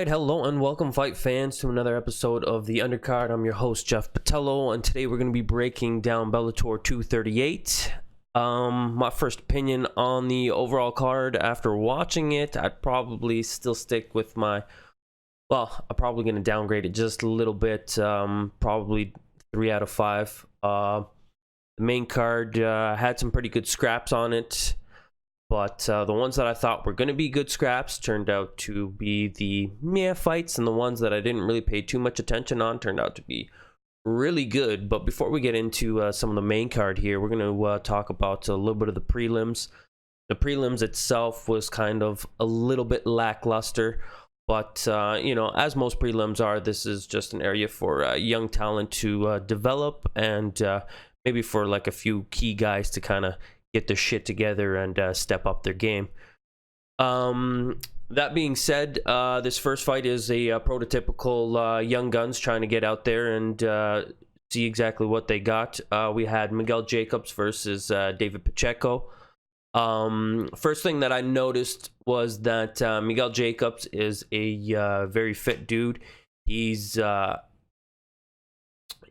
Alright, hello and welcome fight fans to another episode of The Undercard. I'm your host Jeff Patello, and today we're going to be breaking down Bellator 238. My first opinion on the overall card after watching it, I'd probably still stick with my, well, I'm probably going to downgrade it just a little bit, probably 3 out of 5. The main card had some pretty good scraps on it. But the ones that I thought were going to be good scraps turned out to be the meh fights, and the ones that I didn't really pay too much attention on turned out to be really good. But before we get into some of the main card here, we're going to talk about a little bit of the prelims. The prelims itself was kind of a little bit lackluster, but you know, as most prelims are, this is just an area for young talent to develop, and maybe for like a few key guys to kind of get their shit together and step up their game. That being said, this first fight is a prototypical young guns trying to get out there and see exactly what they got. We had Miguel Jacobs versus David Pacheco. First thing that I noticed was that Miguel Jacobs is a very fit dude. He's a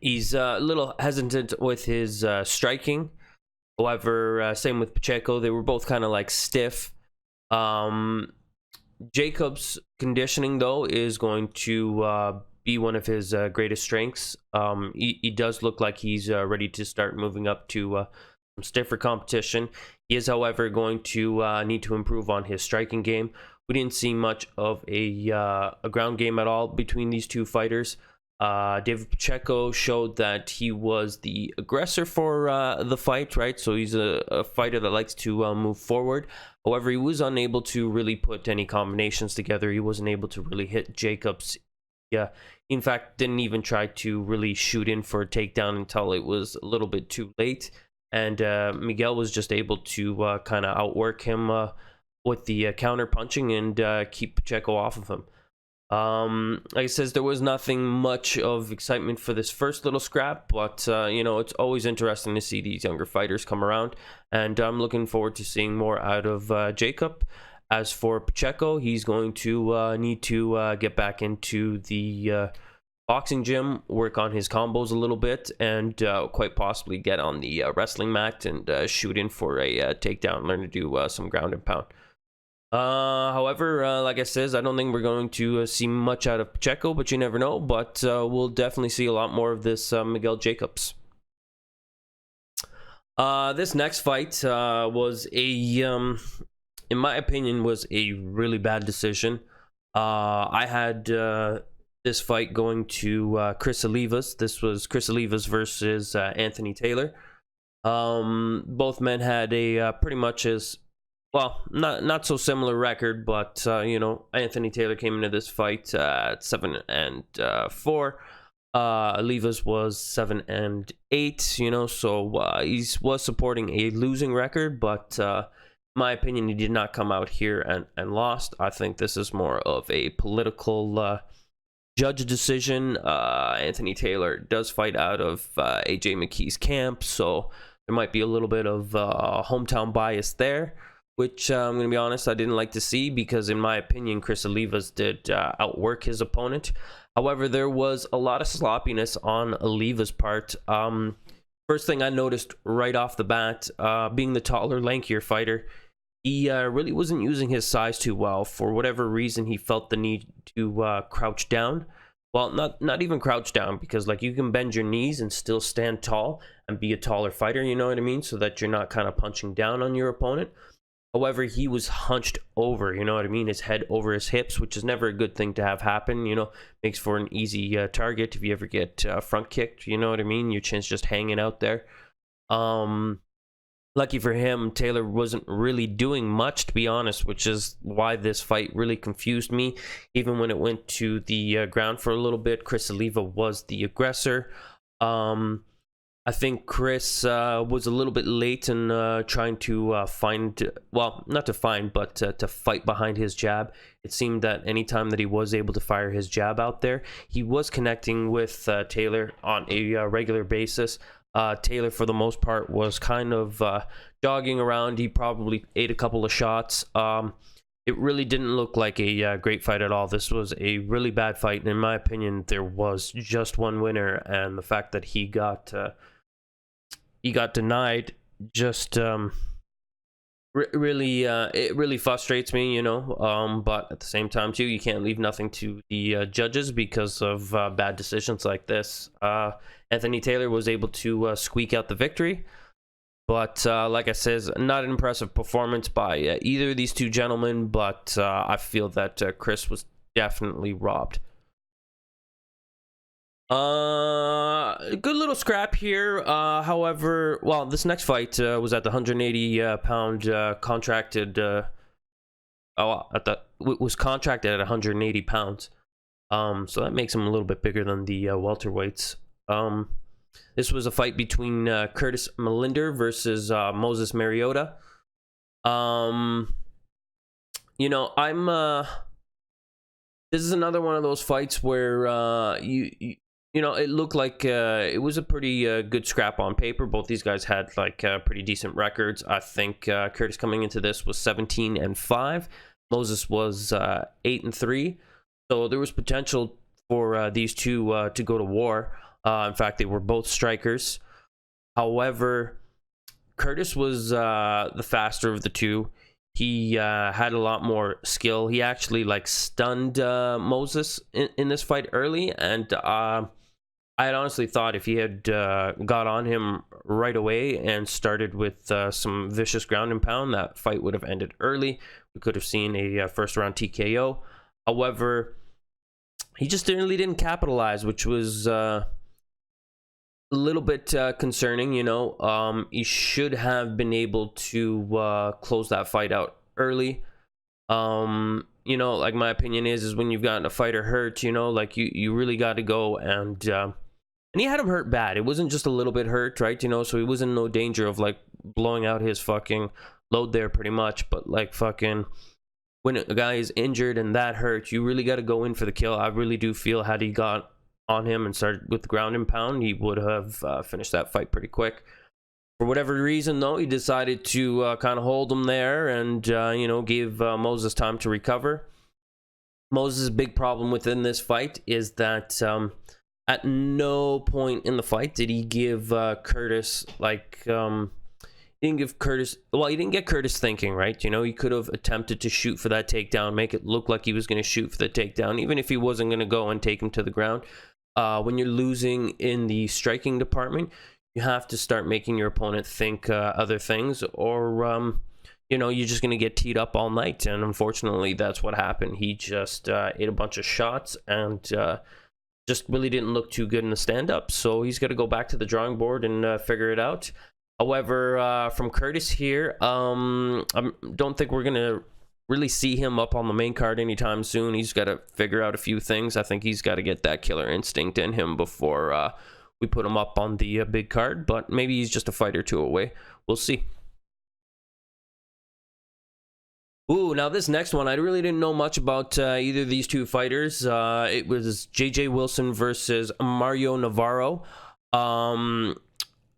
little hesitant with his striking. However, same with Pacheco. They were both kind of like stiff. Jacobs' conditioning, though, is going to be one of his greatest strengths. He does look like he's ready to start moving up to some stiffer competition. He is, however, going to need to improve on his striking game. We didn't see much of a ground game at all between these two fighters. David Pacheco showed that he was the aggressor for the fight, right? So he's a fighter that likes to move forward. However, he was unable to really put any combinations together. He wasn't able to really hit Jacobs. Yeah, in fact, didn't even try to really shoot in for a takedown until it was a little bit too late. And Miguel was just able to kind of outwork him with the counter punching and keep Pacheco off of him. Like I says, there was nothing much of excitement for this first little scrap, but you know, it's always interesting to see these younger fighters come around, and I'm looking forward to seeing more out of Jacob. As for Pacheco, he's going to need to get back into the boxing gym, work on his combos a little bit, and quite possibly get on the wrestling mat and shoot in for a takedown, learn to do some ground and pound. However, like I says, I don't think we're going to see much out of Pacheco, but you never know. But we'll definitely see a lot more of this Miguel Jacobs. This next fight was in my opinion, was a really bad decision. I had this fight going to Chris Olivas. This was Chris Olivas versus Anthony Taylor. Both men had a pretty much as well, not so similar record, but you know, Anthony Taylor came into this fight at 7-4. Olivas was 7-8. You know, so he was supporting a losing record, but in my opinion, he did not come out here and lost. I think this is more of a political judge decision. Anthony Taylor does fight out of AJ McKee's camp, so there might be a little bit of hometown bias there, which I'm going to be honest, I didn't like to see, because in my opinion, Chris Olivas did outwork his opponent. However, there was a lot of sloppiness on Olivas' part. First thing I noticed right off the bat, being the taller, lankier fighter, he really wasn't using his size too well. For whatever reason, he felt the need to crouch down. Well, not even crouch down, because like you can bend your knees and still stand tall and be a taller fighter, you know what I mean? So that you're not kind of punching down on your opponent. However, he was hunched over, you know what I mean? His head over his hips, which is never a good thing to have happen, you know? Makes for an easy target if you ever get front kicked, you know what I mean? Your chin's just hanging out there. Lucky for him, Taylor wasn't really doing much, to be honest, which is why this fight really confused me. Even when it went to the ground for a little bit, Chris Oliva was the aggressor. I think Chris was a little bit late in trying to find, well, not to find, but to fight behind his jab. It seemed that anytime that he was able to fire his jab out there, he was connecting with Taylor on a regular basis. Taylor, for the most part, was kind of jogging around. He probably ate a couple of shots. it really didn't look like a great fight at all. This was a really bad fight, and in my opinion, there was just one winner, and the fact that he got denied just really it really frustrates me, you know. But at the same time too, you can't leave nothing to the judges because of bad decisions like this. Anthony Taylor was able to squeak out the victory, but like I says, not an impressive performance by either of these two gentlemen, but I feel that Chris was definitely robbed. Good little scrap here. However, well, this next fight was at the 180 pound contracted. Was contracted at 180 pounds. So that makes him a little bit bigger than the welterweights. This was a fight between Curtis Melinder versus Moses Mariota. You know, this is another one of those fights where you know, it looked like it was a pretty good scrap on paper. Both these guys had like pretty decent records. I think Curtis coming into this was 17-5. Moses was 8-3. So there was potential for these two to go to war. In fact, they were both strikers. However, Curtis was the faster of the two. He had a lot more skill. He actually like stunned Moses in this fight early, and I had honestly thought if he had got on him right away and started with some vicious ground and pound, that fight would have ended early. We could have seen a first round TKO. However, he just really didn't capitalize, which was a little bit concerning, you know. He should have been able to close that fight out early. You know, like my opinion is when you've gotten a fighter hurt, you know, like you really got to go and he had him hurt bad. It wasn't just a little bit hurt, right? You know, so he was in no danger of like blowing out his fucking load there pretty much. But like fucking when a guy is injured and that hurt, you really got to go in for the kill. I really do feel had he got on him and started with the ground and pound, he would have finished that fight pretty quick. For whatever reason, though, he decided to kind of hold him there and, you know, give Moses time to recover. Moses' big problem within this fight is that at no point in the fight did he give Curtis, like, he didn't give Curtis, well, he didn't get Curtis thinking, right? You know, he could have attempted to shoot for that takedown, make it look like he was going to shoot for the takedown, even if he wasn't going to go and take him to the ground. When you're losing in the striking department, you have to start making your opponent think other things, or you know, you're just going to get teed up all night. And unfortunately, that's what happened. He just ate a bunch of shots and just really didn't look too good in the stand-up. So he's got to go back to the drawing board and figure it out. However, from Curtis here, I don't think we're going to really see him up on the main card anytime soon. He's got to figure out a few things. I think he's got to get that killer instinct in him before we put him up on the big card. But maybe he's just a fight or two away. We'll see. Ooh, now this next one, I really didn't know much about either of these two fighters. It was J.J. Wilson versus Mario Navarro.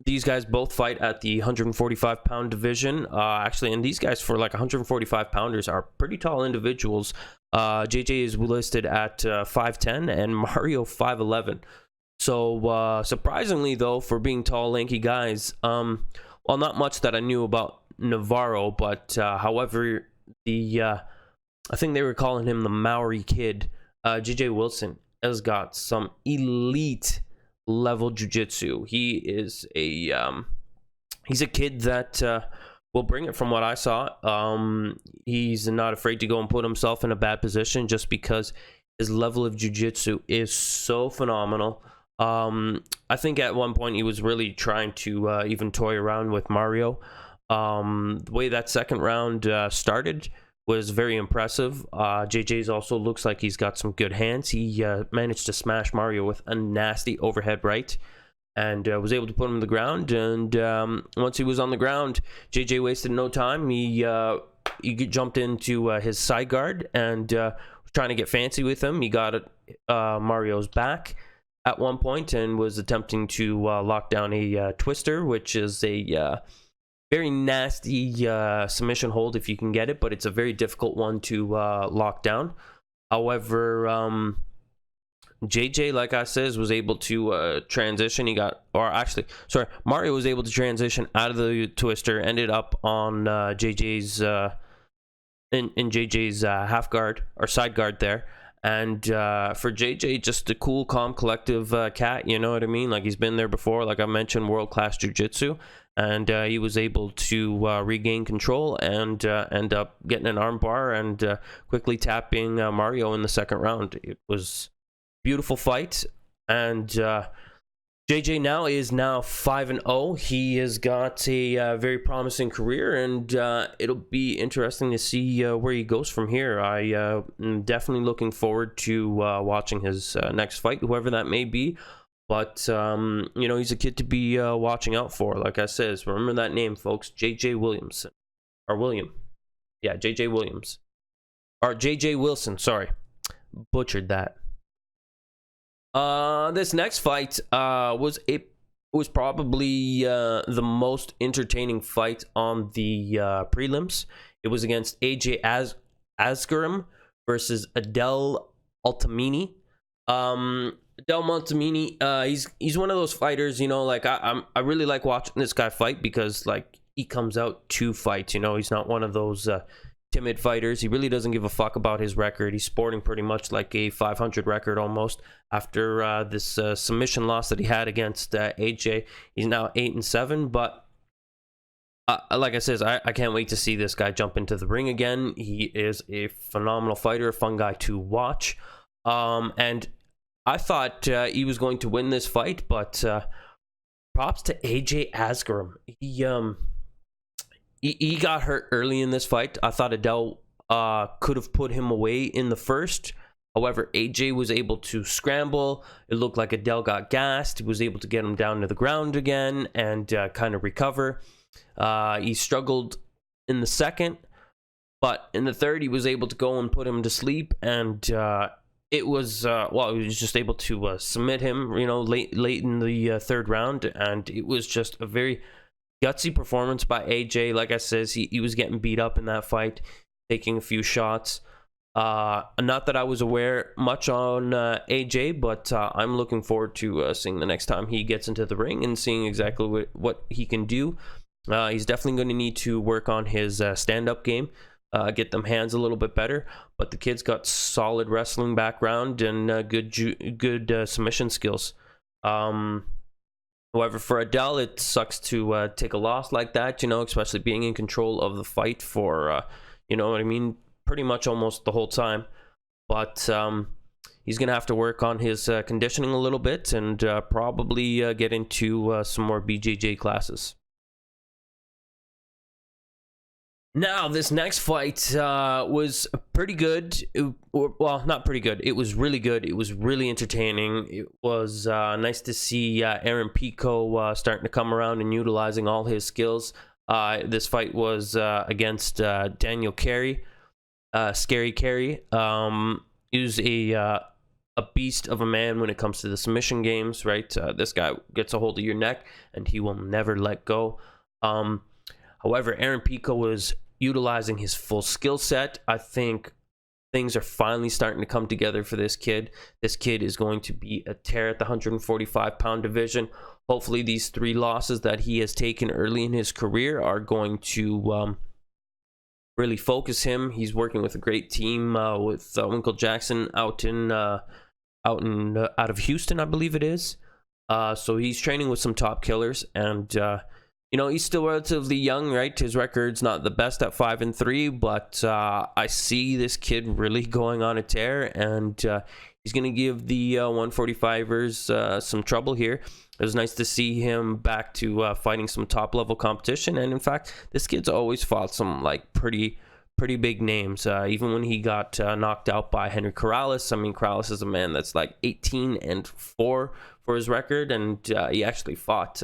These guys both fight at the 145-pound division. Actually, and these guys for like 145-pounders are pretty tall individuals. JJ is listed at 5'10", and Mario 5'11". So surprisingly, though, for being tall, lanky guys, well, not much that I knew about Navarro, but however, I think they were calling him the Maori Kid. JJ Wilson has got some elite level jiu-jitsu. He is he's a kid that will bring it from what I saw. He's not afraid to go and put himself in a bad position just because his level of jiu-jitsu is so phenomenal. I think at one point he was really trying to even toy around with Mario. The way that second round started was very impressive. JJ's also looks like he's got some good hands. He managed to smash Mario with a nasty overhead right and was able to put him on the ground. And once he was on the ground, JJ wasted no time. He jumped into his side guard and was trying to get fancy with him. He got Mario's back at one point and was attempting to lock down a twister, which is a very nasty submission hold if you can get it, but it's a very difficult one to lock down. However, JJ, like I said, was able to transition. Mario was able to transition out of the twister, ended up on JJ's in JJ's half guard or side guard there. And for JJ, just a cool, calm, collective cat, you know what I mean? Like, he's been there before, like I mentioned, world-class jiu-jitsu, and he was able to regain control and end up getting an arm bar and quickly tapping Mario in the second round. It was beautiful fight, and JJ now is 5-0. He has got a very promising career, and it'll be interesting to see where he goes from here. I am definitely looking forward to watching his next fight, whoever that may be. But you know, he's a kid to be watching out for. Like I said, remember that name, folks, JJ Williamson, or William, yeah, JJ Williams, or JJ Wilson. Sorry, butchered that. This next fight was probably the most entertaining fight on the prelims. It was against AJ Asgarim versus Adel Altamini. Adel Altamini, he's one of those fighters, you know, like I really like watching this guy fight because, like, he comes out to fight, you know. He's not one of those timid fighters. He really doesn't give a fuck about his record. He's sporting pretty much like a 500 record almost after this submission loss that he had against AJ. He's now 8-7, but like I said, I can't wait to see this guy jump into the ring again. He is a phenomenal fighter, a fun guy to watch, and I thought he was going to win this fight, but props to AJ Asgarim. He got hurt early in this fight. I thought Adel could have put him away in the first. However, AJ was able to scramble. It looked like Adel got gassed. He was able to get him down to the ground again and kind of recover. He struggled in the second, but in the third, he was able to go and put him to sleep. And it was, he was just able to submit him, you know, late in the third round. And it was just a very gutsy performance by AJ. Like I said, he was getting beat up in that fight, taking a few shots. Not that I was aware much on AJ, but I'm looking forward to seeing the next time he gets into the ring and seeing exactly what he can do. He's definitely going to need to work on his stand-up game, get them hands a little bit better. But the kid's got solid wrestling background and good submission skills. However, for Adel, it sucks to take a loss like that, you know, especially being in control of the fight for, you know what I mean, pretty much almost the whole time. But he's going to have to work on his conditioning a little bit and probably get into some more BJJ classes. Now, this next fight was pretty good. Well, not pretty good. It was really good. It was really entertaining. It was nice to see Aaron Pico starting to come around and utilizing all his skills. This fight was against Daniel Carey, Scary Carey. He was a beast of a man when it comes to the submission games, right? This guy gets a hold of your neck, and he will never let go. However, Aaron Pico was utilizing his full skill set. I think things are finally starting to come together for this kid. This kid is going to be a tear at the 145-pound division. Hopefully, these 3 losses that he has taken early in his career are going to really focus him. He's working with a great team with Winkle Jackson out of Houston, I believe it is. So he's training with some top killers, and you know, he's still relatively young, right? His record's not the best at 5-3, but I see this kid really going on a tear, and he's going to give the 145ers some trouble here. It was nice to see him back to fighting some top-level competition, and in fact, this kid's always fought some like pretty big names. Even when he got knocked out by Henry Corrales. I mean, Corrales is a man that's like 18-4 for his record, and he actually fought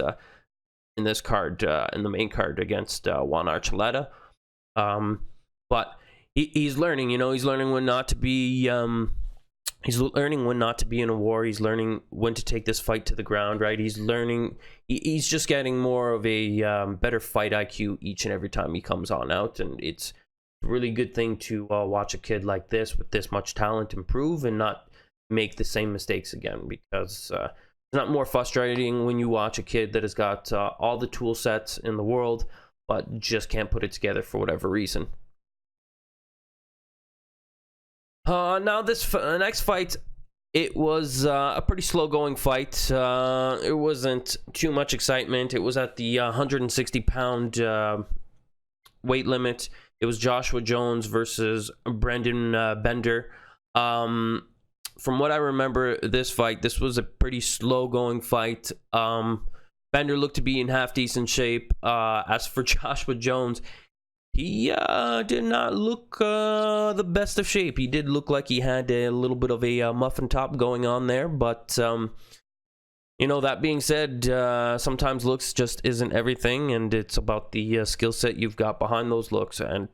in this card, in the main card, against Juan Archuleta. But he's learning, you know, he's learning when not to be He's learning when not to be in a war. He's learning when to take this fight to the ground, right? He's learning. He's just getting more of a better fight IQ each and every time he comes on out, and it's a really good thing to watch a kid like this with this much talent improve and not make the same mistakes again. Because it's not more frustrating when you watch a kid that has got all the tool sets in the world, but just can't put it together for whatever reason. Now this next fight, it was a pretty slow going fight. It wasn't too much excitement. It was at the 160 pound weight limit. It was Joshua Jones versus Brendan Bender. From what I remember, this fight, this was a pretty slow going fight. Bender looked to be in half decent shape. As for Joshua Jones, he did not look the best of shape. He did look like he had a little bit of a muffin top going on there. But, you know, that being said, sometimes looks just isn't everything. And it's about the skill set you've got behind those looks. And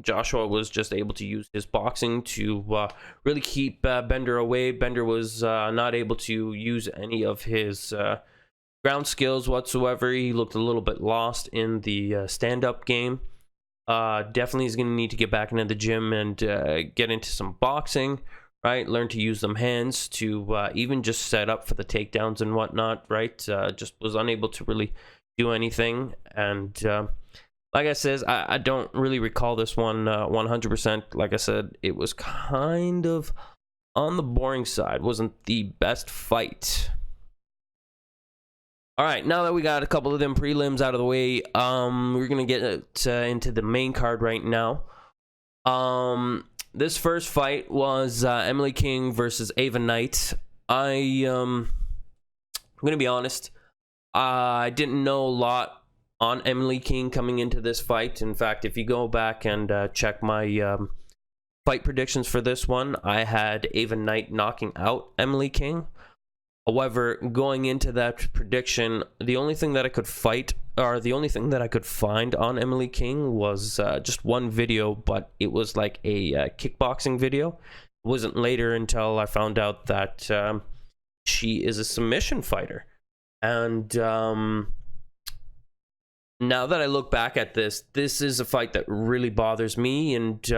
Joshua was just able to use his boxing to really keep Bender away. Bender was not able to use any of his ground skills whatsoever. He looked a little bit lost in the stand-up game. Definitely is going to need to get back into the gym and get into some boxing, right? Learn to use them hands to even just set up for the takedowns and whatnot, right? Just was unable to really do anything. And like I said, I don't really recall this one 100%. Like I said, it was kind of on the boring side. Wasn't the best fight. All right, now that we got a couple of them prelims out of the way, we're going to get into the main card right now. This first fight was Emily King versus Ava Knight. I'm going to be honest, I didn't know a lot on Emily King coming into this fight. In fact, if you go back and check my fight predictions for this one, I had Ava Knight knocking out Emily King. However, going into that prediction, the only thing that I could find on Emily King was just one video, but it was like a kickboxing video. It wasn't later until I found out that she is a submission fighter. And now that I look back at this is a fight that really bothers me, and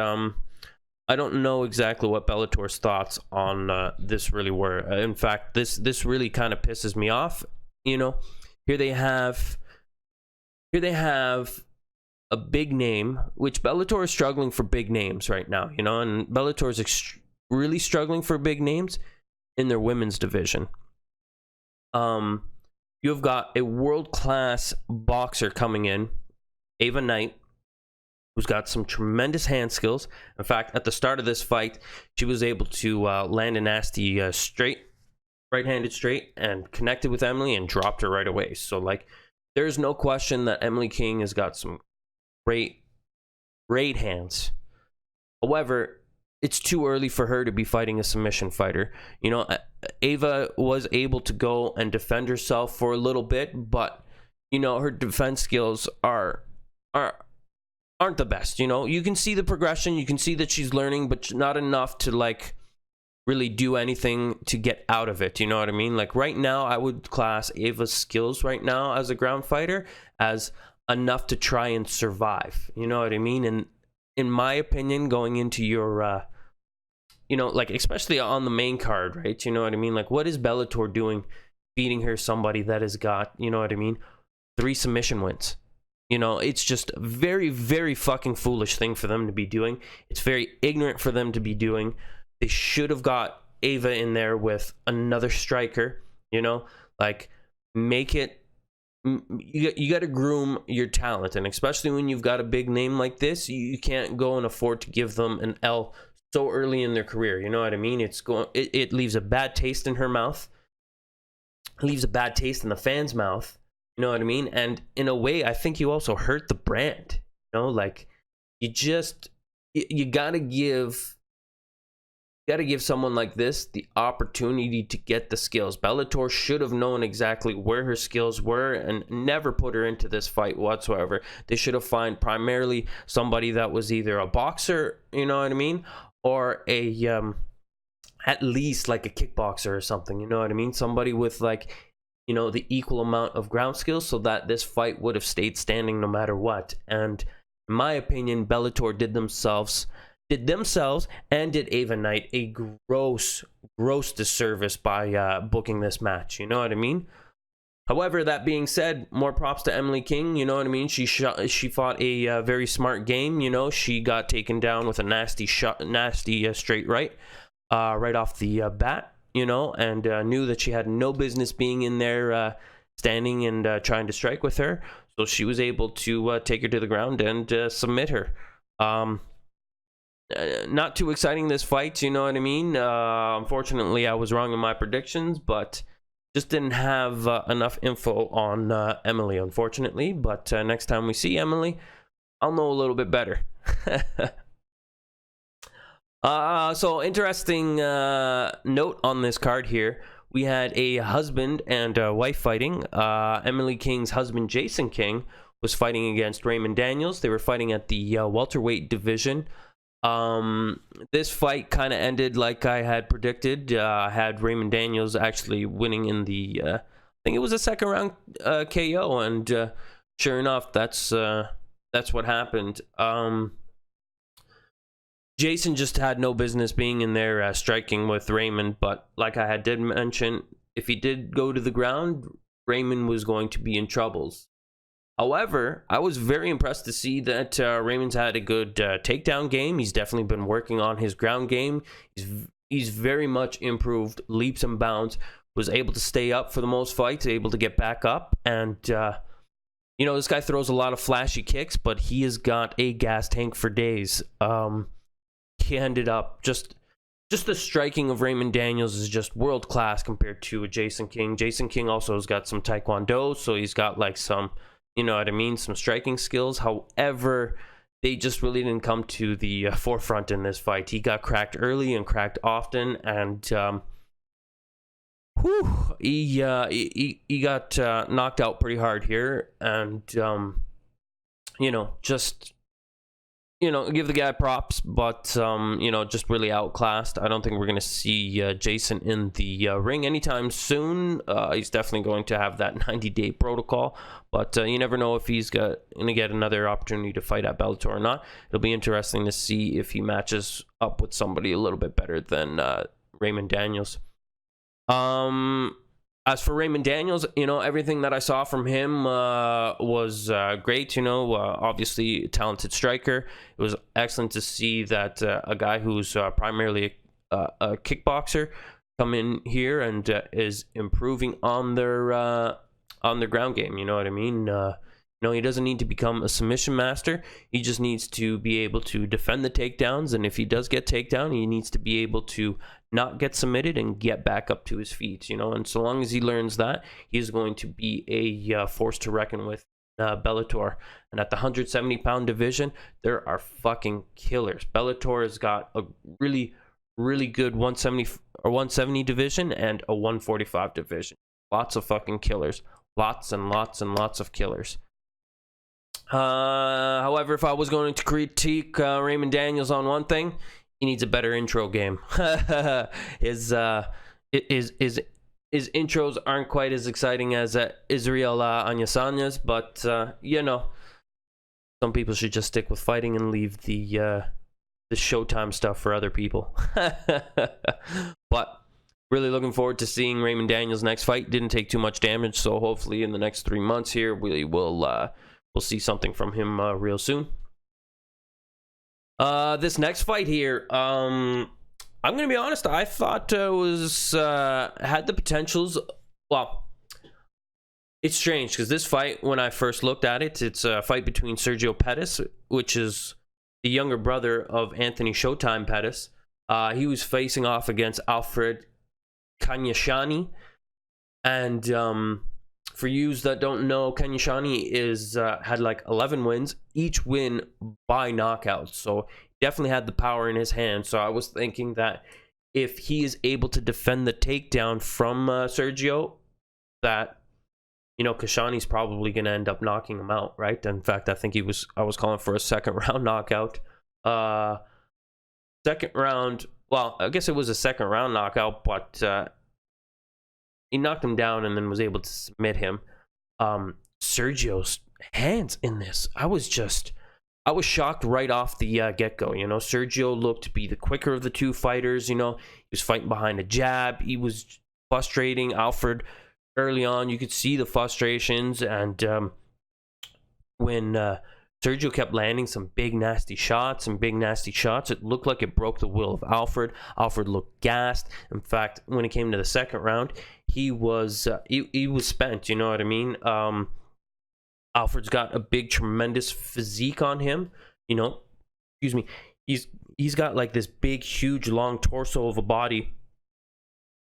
I don't know exactly what Bellator's thoughts on this really were. In fact, this really kind of pisses me off. You know, here they have a big name, which Bellator is struggling for big names right now. You know, and Bellator is really struggling for big names in their women's division. You've got a world-class boxer coming in, Ava Knight, who's got some tremendous hand skills. In fact, at the start of this fight, she was able to land a nasty right-handed straight, and connected with Emily and dropped her right away. So, like, there's no question that Emily King has got some great hands. However, it's too early for her to be fighting a submission fighter. You know, Ava was able to go and defend herself for a little bit, but, you know, her defense skills aren't the best. You know, you can see the progression, you can see that she's learning, but not enough to like really do anything to get out of it. You know what I mean? Like right now, I would class Ava's skills right now as a ground fighter as enough to try and survive. You know what I mean? And in my opinion, going into your you know, like especially on the main card, right? You know what I mean? Like, what is Bellator doing feeding her somebody that has got, you know what I mean, 3 submission wins? You know, it's just a very, very fucking foolish thing for them to be doing. It's very ignorant for them to be doing. They should have got Ava in there with another striker, you know? Like, make it... You got to groom your talent, and especially when you've got a big name like this, you can't go and afford to give them an L so early in their career. You know what I mean? It leaves a bad taste in her mouth. It leaves a bad taste in the fans' mouth. You know what I mean? And in a way, I think you also hurt the brand. You know, like you gotta give someone like this the opportunity to get the skills. Bellator should have known exactly where her skills were and never put her into this fight whatsoever. They should have found primarily somebody that was either a boxer, you know what I mean, or a at least like a kickboxer or something, you know what I mean? Somebody with like, you know, the equal amount of ground skills so that this fight would have stayed standing no matter what. And in my opinion, Bellator did themselves and did Ava Knight a gross disservice by booking this match, you know what I mean? However, that being said, more props to Emily King, you know what I mean? She fought a very smart game, you know? She got taken down with a nasty straight right, right off the bat, you know, and knew that she had no business being in there standing and trying to strike with her. So she was able to take her to the ground and submit her. Not too exciting, this fight, you know what I mean? Unfortunately, I was wrong in my predictions, but just didn't have enough info on Emily, unfortunately. But next time we see Emily, I'll know a little bit better. So interesting note on this card here. We had a husband and wife fighting. Emily King's husband, Jason King, was fighting against Raymond Daniels. They were fighting at the welterweight division. This fight kind of ended like I had predicted. I had Raymond Daniels actually winning in the, I think it was a second round KO, and sure enough, that's what happened. Jason just had no business being in there striking with Raymond, but like I did mention, if he did go to the ground, Raymond was going to be in troubles. However, I was very impressed to see that Raymond's had a good takedown game. He's definitely been working on his ground game. He's very much improved leaps and bounds, was able to stay up for the most fights, able to get back up, and you know, this guy throws a lot of flashy kicks, but he has got a gas tank for days. He ended up just the striking of Raymond Daniels is just world class compared to Jason King. Jason King also has got some taekwondo, so he's got like some, you know what I mean, some striking skills. However, they just really didn't come to the forefront in this fight. He got cracked early and cracked often, and he got knocked out pretty hard here, and you know, just, you know, give the guy props, but you know, just really outclassed. I don't think we're gonna see Jason in the ring anytime soon. He's definitely going to have that 90-day protocol, but you never know if he's gonna get another opportunity to fight at Bellator or not. It'll be interesting to see if he matches up with somebody a little bit better than Raymond Daniels. As for Raymond Daniels, you know, everything that I saw from him was great. You know, obviously a talented striker. It was excellent to see that a guy who's primarily a kickboxer come in here and is improving on their ground game. You know what I mean? You know, he doesn't need to become a submission master. He just needs to be able to defend the takedowns, and if he does get takedown, he needs to be able to not get submitted and get back up to his feet, you know. And so long as he learns that, he's going to be a force to reckon with Bellator. And at the 170-pound division, there are fucking killers. Bellator has got a really good 170 division and a 145 division. Lots of fucking killers. Lots and lots and lots of killers. However, if I was going to critique Raymond Daniels on one thing, he needs a better intro game. His intros aren't quite as exciting as Israel Anyasanya's, but you know, some people should just stick with fighting and leave the Showtime stuff for other people. But really looking forward to seeing Raymond Daniels' next fight. Didn't take too much damage, so hopefully in the next 3 months here, we will we'll see something from him real soon. This next fight here, I'm gonna be honest, I thought was had the potentials. Well, it's strange because this fight, when I first looked at it, it's a fight between Sergio Pettis, which is the younger brother of Anthony Showtime Pettis. He was facing off against Alfred Kanyashani, and for yous that don't know, Kanyashani is had like 11 wins, each win by knockout. So definitely had the power in his hand. So I was thinking that if he is able to defend the takedown from Sergio, that, you know, Kashani's probably going to end up knocking him out, right? In fact, I think I was calling for a second round knockout. Second round well, I guess it was a second round knockout, but he knocked him down and then was able to submit him. Sergio's hands in this, I was shocked right off the get-go. You know, Sergio looked to be the quicker of the two fighters. You know, he was fighting behind a jab. He was frustrating Alfred early on. You could see the frustrations, and when Sergio kept landing some big nasty shots, it looked like it broke the will of Alfred. Alfred looked gassed. In fact, when it came to the second round, he was spent. You know what I mean? Alfred's got a big, tremendous physique on him. You know, excuse me. He's got like this big, huge, long torso of a body,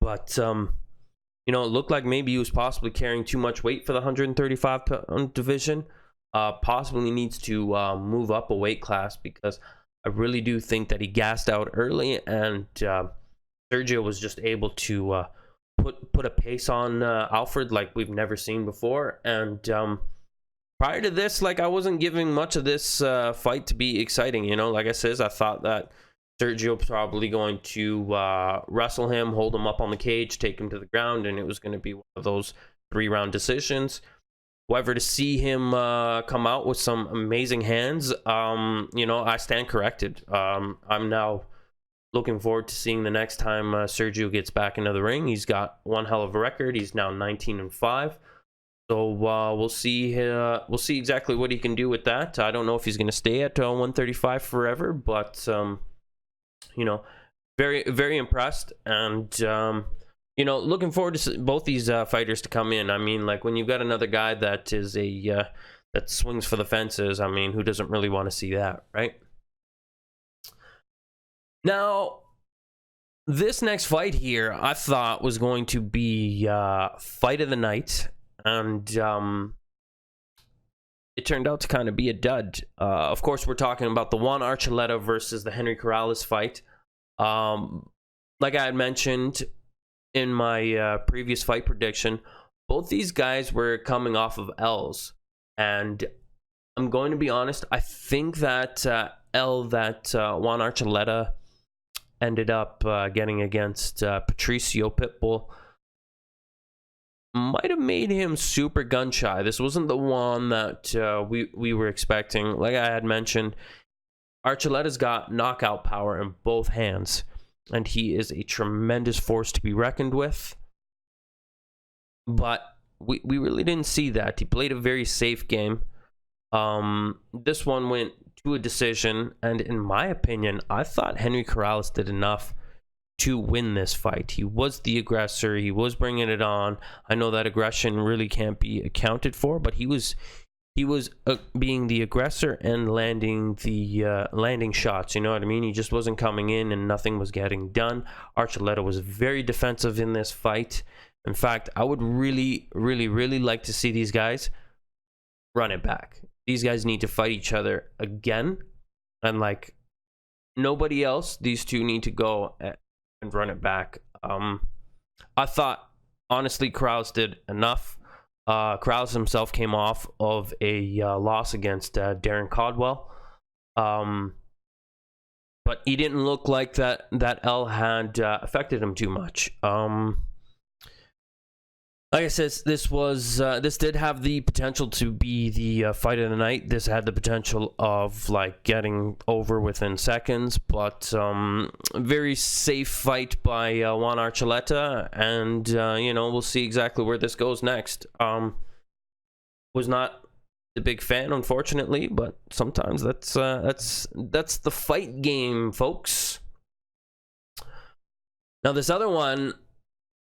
but you know, it looked like maybe he was possibly carrying too much weight for the 135-pound division. Possibly needs to move up a weight class, because I really do think that he gassed out early, and Sergio was just able to put a pace on Alfred like we've never seen before. And prior to this, like, I wasn't giving much of this fight to be exciting. You know, like I says, I thought that Sergio probably going to wrestle him, hold him up on the cage, take him to the ground, and it was going to be one of those 3-round decisions. However, to see him come out with some amazing hands, you know, I stand corrected. I'm now looking forward to seeing the next time Sergio gets back into the ring. He's got one hell of a record. He's now 19-5. So we'll see exactly what he can do with that. I don't know if he's going to stay at 135 forever, but you know, very, very impressed, and you know, looking forward to both these fighters to come in. I mean, like, when you've got another guy that is that swings for the fences, I mean, who doesn't really want to see that, right? Now, this next fight here, I thought was going to be fight of the night, and it turned out to kind of be a dud. Of course, we're talking about the Juan Archuleta versus the Henry Corrales fight. Like I had mentioned in my previous fight prediction, both these guys were coming off of L's, and I'm going to be honest, I think that L that Juan Archuleta ended up getting against Patricio Pitbull might have made him super gun shy. This wasn't the one that we were expecting. Like I had mentioned, Archuleta's got knockout power in both hands, and he is a tremendous force to be reckoned with. But we really didn't see that. He played a very safe game. This one went to a decision, and in my opinion, I thought Henry Corrales did enough to win this fight. He was the aggressor. He was bringing it on. I know that aggression really can't be accounted for, but he was being the aggressor and landing the landing shots. You know what I mean? He just wasn't coming in, and nothing was getting done. Archuleta was very defensive in this fight. In fact, I would really, really, really like to see these guys run it back. These guys need to fight each other again, and like nobody else, these two need to go and run it back. I thought, honestly, Corrales did enough. Corrales himself came off of a loss against Darren Caldwell, but he didn't look like that L had affected him too much. Like I said, this did have the potential to be the fight of the night. This had the potential of like getting over within seconds, but very safe fight by Juan Archuleta, and you know, we'll see exactly where this goes next. Was not the big fan, unfortunately, but sometimes that's the fight game, folks. Now this other one,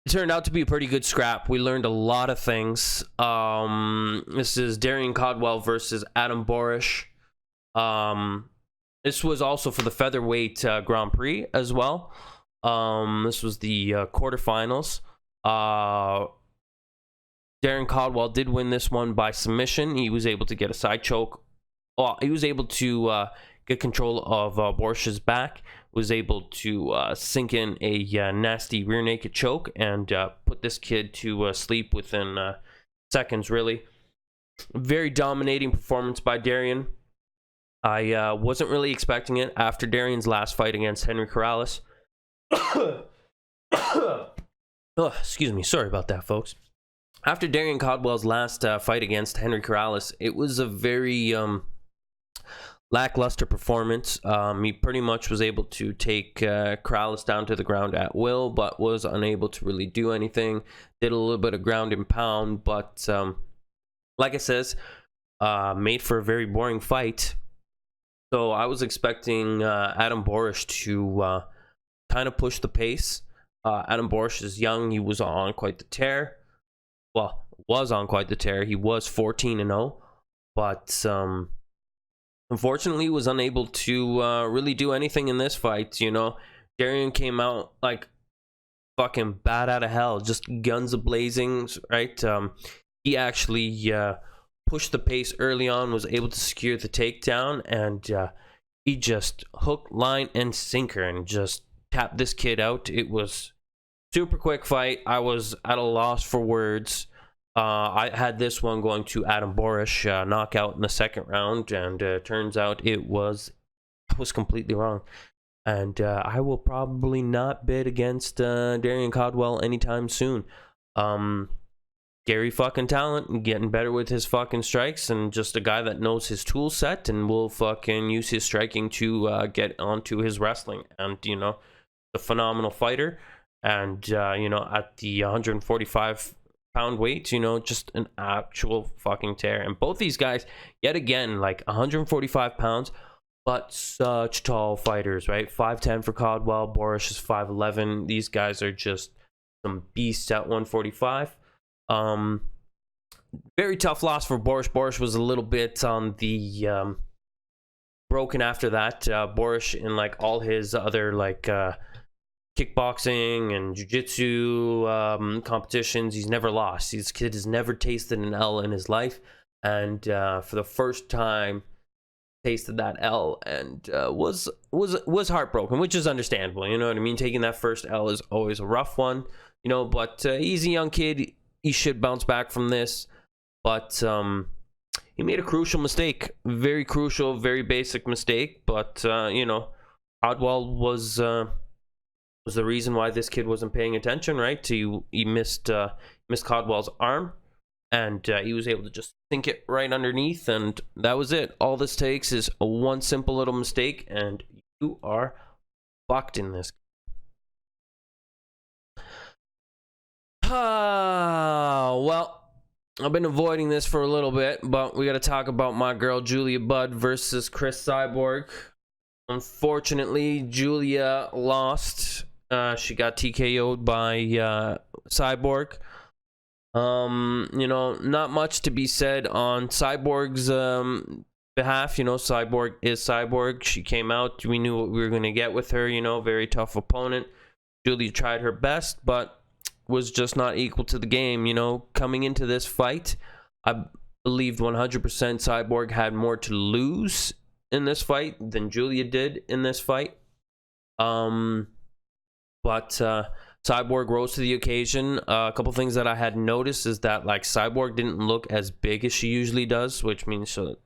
it turned out to be a pretty good scrap. We learned a lot of things. This is Darren Caldwell versus Adam Borish. This was also for the featherweight Grand Prix as well. This was the quarterfinals. Darren Caldwell did win this one by submission. He was able to get a side choke. Well, he was able to get control of Borish's back. Was able to sink in a nasty rear naked choke and put this kid to sleep within seconds, really. Very dominating performance by Darren. I wasn't really expecting it after Darren's last fight against Henry Corrales. Oh, excuse me. Sorry about that, folks. After Darian Caldwell's last fight against Henry Corrales, it was a very lackluster performance. He pretty much was able to take Corrales down to the ground at will, but was unable to really do anything. Did a little bit of ground and pound, but like I says, made for a very boring fight. So I was expecting Adam Borish to kind of push the pace. Adam Borish is young. He was on quite the tear. Well, was on quite the tear. He was 14-0, but unfortunately was unable to really do anything in this fight. You know, Darian came out like fucking bat out of hell, just guns a-blazing, right? He actually pushed the pace early on, was able to secure the takedown, and he just hook, line, and sinker and just tapped this kid out. It was super quick fight. I was at a loss for words. I had this one going to Adam Borish knockout in the second round, and turns out I was completely wrong. And I will probably not bid against Darian Caldwell anytime soon. Scary fucking talent and getting better with his fucking strikes, and just a guy that knows his tool set and will fucking use his striking to get onto his wrestling. And, you know, a phenomenal fighter. And, you know, at the 145-pound weight, you know, just an actual fucking tear. And both these guys, yet again, like 145 pounds, but such tall fighters, right? 5'10" for Caldwell. Borish is 5'11". These guys are just some beasts at 145. Very tough loss for Borish. Borish was a little bit on the broken after that. Borish, in like all his other like kickboxing and jiu-jitsu competitions, he's never lost. This kid has never tasted an L in his life, and for the first time tasted that L, and was heartbroken, which is understandable. You know what I mean? Taking that first L is always a rough one, you know, but he's a young kid. He should bounce back from this, but he made a crucial mistake. Very crucial, very basic mistake, but you know, Caldwell was the reason why this kid wasn't paying attention, right? He missed Caldwell's arm, and he was able to just sink it right underneath, and that was it. All this takes is one simple little mistake, and you are fucked in this. Well, I've been avoiding this for a little bit, but we got to talk about my girl Julia Budd versus Chris Cyborg. Unfortunately, Julia lost. She got TKO'd by Cyborg. You know, not much to be said on Cyborg's behalf. You know, Cyborg is Cyborg. She came out. We knew what we were going to get with her. You know, very tough opponent. Julia tried her best, but was just not equal to the game. You know, coming into this fight, I believed 100% Cyborg had more to lose in this fight than Julia did in this fight. But Cyborg rose to the occasion. A couple things that I had noticed is that, like, Cyborg didn't look as big as she usually does, which means she's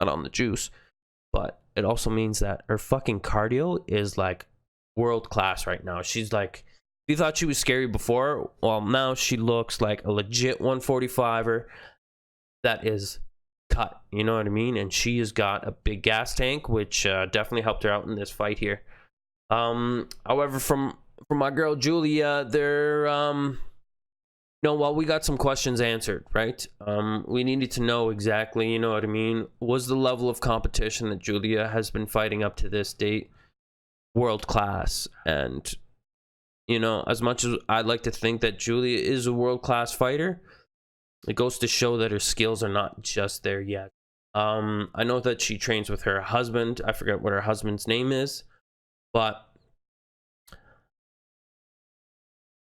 not on the juice, but it also means that her fucking cardio is like world class right now. She's like, if you thought she was scary before, well, now she looks like a legit 145er that is cut, you know what I mean? And she has got a big gas tank, which definitely helped her out in this fight here. However, from my girl Julia, there well, we got some questions answered, right? We needed to know exactly, you know what I mean, was the level of competition that Julia has been fighting up to this date world class? And, you know, as much as I'd like to think that Julia is a world class fighter, it goes to show that her skills are not just there yet. I know that she trains with her husband. I forget what her husband's name is, but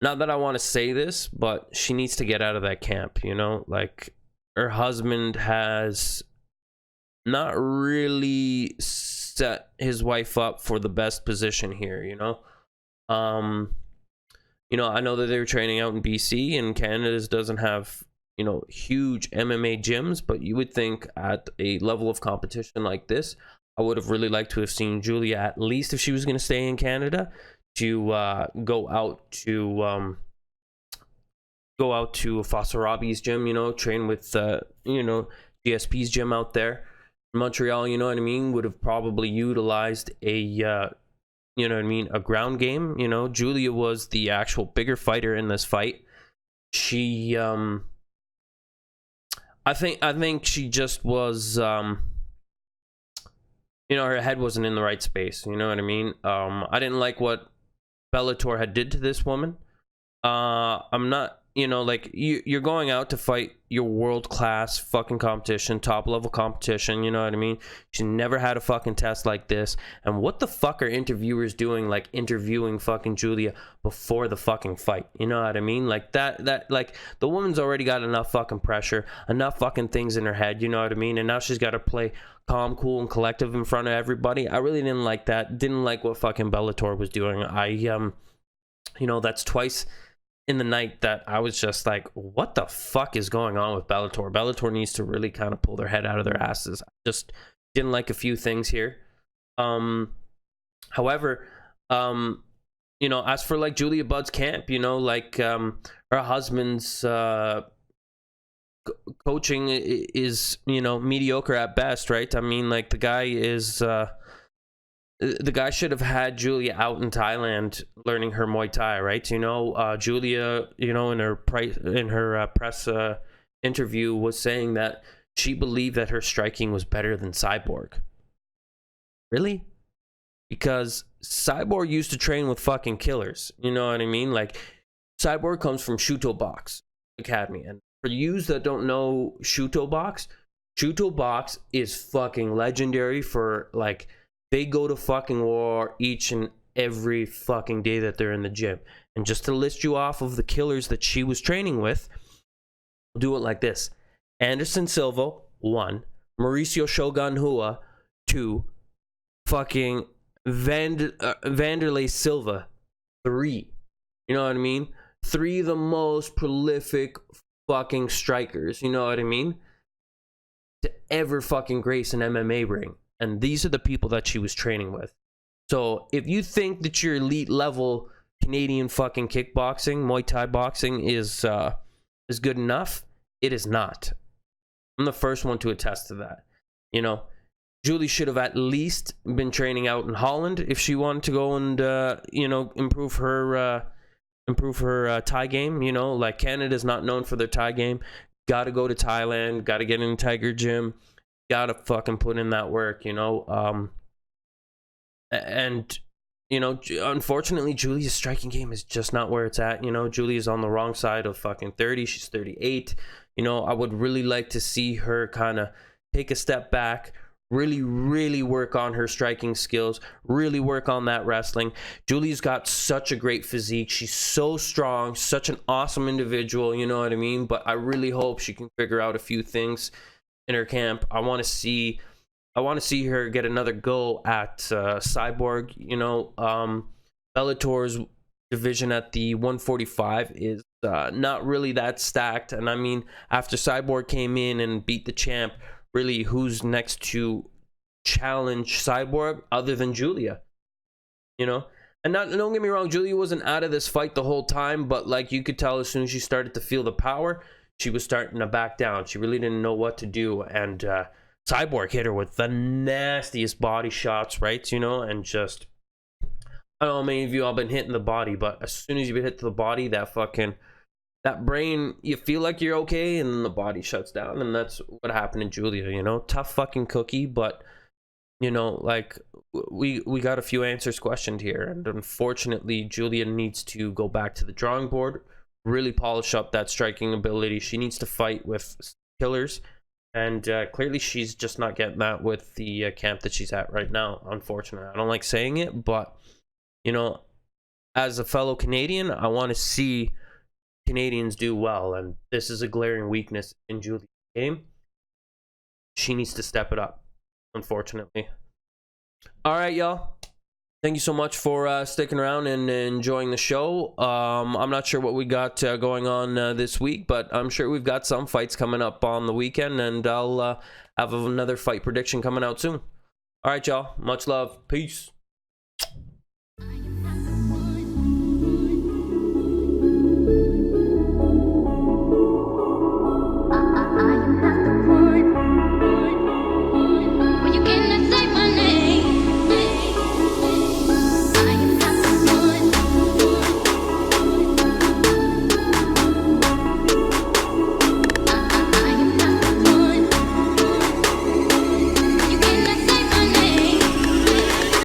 not that I want to say this, but she needs to get out of that camp, you know? Like, her husband has not really set his wife up for the best position here, you know? You know, I know that they were training out in BC, and Canada doesn't have, you know, huge MMA gyms, but you would think at a level of competition like this, I would have really liked to have seen Julia, at least if she was going to stay in Canada, to go out to Fasarabi's gym, you know, train with you know, GSP's gym out there in Montreal, you know what I mean, would have probably utilized a you know what I mean, a ground game. You know, Julia was the actual bigger fighter in this fight. She I think she just was you know, her head wasn't in the right space, you know what I mean. I didn't like what Bellator had did to this woman. I'm not, you know, like, you're going out to fight your world-class fucking competition, top-level competition, you know what I mean? She never had a fucking test like this. And what the fuck are interviewers doing, like, interviewing fucking Julia before the fucking fight? You know what I mean? Like, that, like, the woman's already got enough fucking pressure, enough fucking things in her head, you know what I mean? And now she's got to play calm, cool, and collective in front of everybody. I really didn't like that. Didn't like what fucking Bellator was doing. You know, that's twice in the night that I was just like, what the fuck is going on with Bellator? Bellator needs to really kind of pull their head out of their asses. I just didn't like a few things here. However, you know, as for like Julia Budd's camp, you know, like her husband's coaching is, you know, mediocre at best, right? I mean, like, the guy should have had Julia out in Thailand learning her Muay Thai, right? You know, Julia, you know, in her press interview was saying that she believed that her striking was better than Cyborg. Really? Because Cyborg used to train with fucking killers. You know what I mean? Like, Cyborg comes from Shuto Box Academy. And for yous that don't know Shuto Box is fucking legendary for, like, they go to fucking war each and every fucking day that they're in the gym. And just to list you off of the killers that she was training with, we'll do it like this. Anderson Silva, 1. Mauricio Shogun Hua, 2. Fucking Vanderlei Silva, 3. You know what I mean? 3 of the most prolific fucking strikers, you know what I mean, to ever fucking grace an MMA ring. And these are the people that she was training with. So if you think that your elite level Canadian fucking kickboxing, Muay Thai boxing is good enough, it is not. I'm the first one to attest to that. You know, Julie should have at least been training out in Holland if she wanted to go and you know, improve her Thai game. You know, like, Canada's not known for their Thai game. Got to go to Thailand. Got to get in a Tiger gym. Gotta fucking put in that work, you know. And, you know, unfortunately, Julia's striking game is just not where it's at. You know, Julia's on the wrong side of fucking 30. She's 38. You know, I would really like to see her kind of take a step back, really, really work on her striking skills, really work on that wrestling. Julia's got such a great physique. She's so strong, such an awesome individual, you know what I mean? But I really hope she can figure out a few things in her camp. I want to see her get another go at Cyborg. You know, Bellator's division at the 145 is not really that stacked. And I mean, after Cyborg came in and beat the champ, really, who's next to challenge Cyborg other than Julia? You know? And don't get me wrong, Julia wasn't out of this fight the whole time, but, like, you could tell as soon as she started to feel the power, she was starting to back down. She really didn't know what to do. And Cyborg hit her with the nastiest body shots, right? You know, and just, I don't know how many of you all been hitting the body, but as soon as you hit the body, that brain, you feel like you're okay, and the body shuts down. And that's what happened to Julia, you know? Tough fucking cookie, but, you know, like, we got a few answers questioned here. And unfortunately, Julia needs to go back to the drawing board, really polish up that striking ability. She needs to fight with killers, and clearly she's just not getting that with the camp that she's at right now, unfortunately. I don't like saying it, but, you know, as a fellow Canadian, I want to see Canadians do well, and this is a glaring weakness in Julia's game. She needs to step it up, unfortunately. All right, y'all. Thank you so much for sticking around and enjoying the show. I'm not sure what we got going on this week, but I'm sure we've got some fights coming up on the weekend, and I'll have another fight prediction coming out soon. All right, y'all. Much love. Peace.